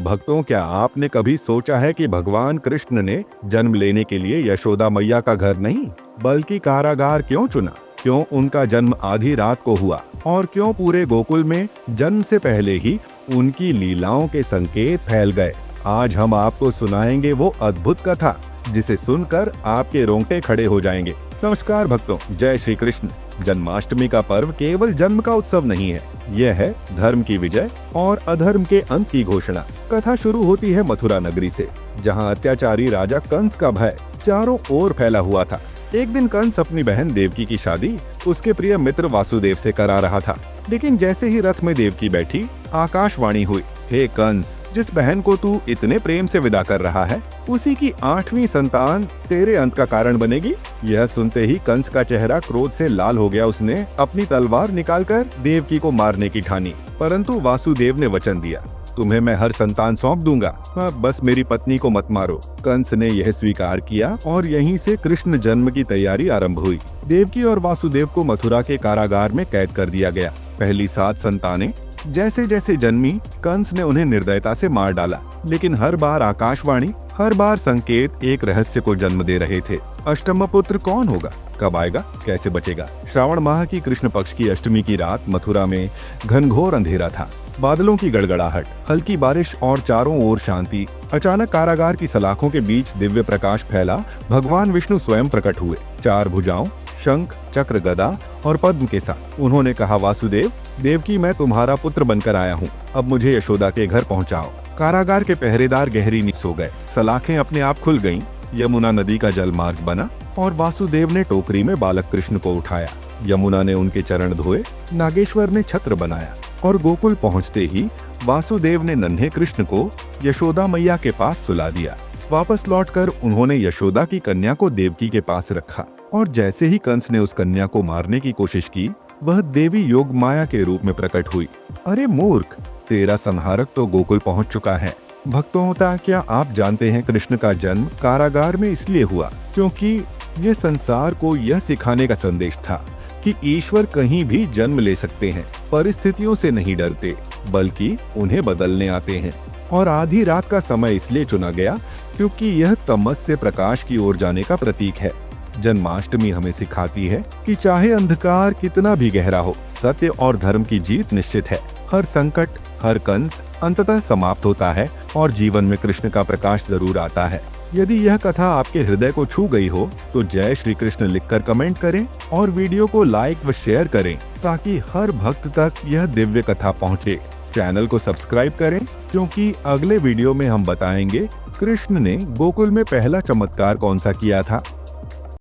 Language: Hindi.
भक्तों, क्या आपने कभी सोचा है कि भगवान कृष्ण ने जन्म लेने के लिए यशोदा मैया का घर नहीं बल्कि कारागार क्यों चुना? क्यों उनका जन्म आधी रात को हुआ और क्यों पूरे गोकुल में जन्म से पहले ही उनकी लीलाओं के संकेत फैल गए? आज हम आपको सुनाएंगे वो अद्भुत कथा जिसे सुनकर आपके रोंगटे खड़े हो जाएंगे। नमस्कार भक्तों, जय श्री कृष्ण। जन्माष्टमी का पर्व केवल जन्म का उत्सव नहीं है, यह है धर्म की विजय और अधर्म के अंत की घोषणा। कथा शुरू होती है मथुरा नगरी से, जहां अत्याचारी राजा कंस का भय चारों ओर फैला हुआ था। एक दिन कंस अपनी बहन देवकी की शादी उसके प्रिय मित्र वासुदेव से करा रहा था, लेकिन जैसे ही रथ में देवकी बैठी, आकाशवाणी हुई, हे कंस, जिस बहन को तू इतने प्रेम से विदा कर रहा है, उसी की 8वीं संतान तेरे अंत का कारण बनेगी। यह सुनते ही कंस का चेहरा क्रोध से लाल हो गया। उसने अपनी तलवार निकालकर देवकी को मारने की ठानी, परंतु वासुदेव ने वचन दिया, तुम्हें मैं हर संतान सौंप दूंगा, बस मेरी पत्नी को मत मारो। कंस ने यह स्वीकार किया और यहीं से कृष्ण जन्म की तैयारी आरंभ हुई। देवकी और वासुदेव को मथुरा के कारागार में कैद कर दिया गया। पहली 7 संतानें जैसे जैसे जन्मी, कंस ने उन्हें निर्दयता से मार डाला, लेकिन हर बार आकाशवाणी, हर बार संकेत एक रहस्य को जन्म दे रहे थे। अष्टम पुत्र कौन होगा, कब आएगा, कैसे बचेगा? श्रावण माह की कृष्ण पक्ष की अष्टमी की रात मथुरा में घनघोर अंधेरा था। बादलों की गड़गड़ाहट, हल्की बारिश और चारों ओर शांति। अचानक कारागार की सलाखों के बीच दिव्य प्रकाश फैला। भगवान विष्णु स्वयं प्रकट हुए, 4 भुजाओं, शंख, चक्र, गदा और पद्म के साथ। उन्होंने कहा, वासुदेव, देवकी, मैं तुम्हारा पुत्र बनकर आया हूँ, अब मुझे यशोदा के घर पहुँचाओ। कारागार के पहरेदार गहरी नींद सो गए। सलाखें अपने आप खुल गईं, यमुना नदी का जलमार्ग बना और वासुदेव ने टोकरी में बालक कृष्ण को उठाया। यमुना ने उनके चरण धोए, नागेश्वर ने छत्र बनाया और गोकुल पहुँचते ही वासुदेव ने नन्हे कृष्ण को यशोदा मैया के पास सुला दिया। वापस लौटकर उन्होंने यशोदा की कन्या को देवकी के पास रखा और जैसे ही कंस ने उस कन्या को मारने की कोशिश की, वह देवी योगमाया के रूप में प्रकट हुई। अरे मूर्ख, तेरा संहारक तो गोकुल पहुंच चुका है। भक्तों, क्या आप जानते हैं कृष्ण का जन्म कारागार में इसलिए हुआ क्योंकि ये संसार को यह सिखाने का संदेश था कि ईश्वर कहीं भी जन्म ले सकते हैं, परिस्थितियों से नहीं डरते बल्कि उन्हें बदलने आते हैं। और आधी रात का समय इसलिए चुना गया क्योंकि यह तमस से प्रकाश की ओर जाने का प्रतीक है। जन्माष्टमी हमें सिखाती है कि चाहे अंधकार कितना भी गहरा हो, सत्य और धर्म की जीत निश्चित है। हर संकट, हर कंस अंततः समाप्त होता है और जीवन में कृष्ण का प्रकाश जरूर आता है। यदि यह कथा आपके हृदय को छू गई हो तो जय श्री कृष्ण लिखकर कमेंट करें और वीडियो को लाइक व शेयर करें ताकि हर भक्त तक यह दिव्य कथा पहुंचे। चैनल को सब्सक्राइब करें क्योंकि अगले वीडियो में हम बताएंगे कृष्ण ने गोकुल में पहला चमत्कार कौन सा किया था।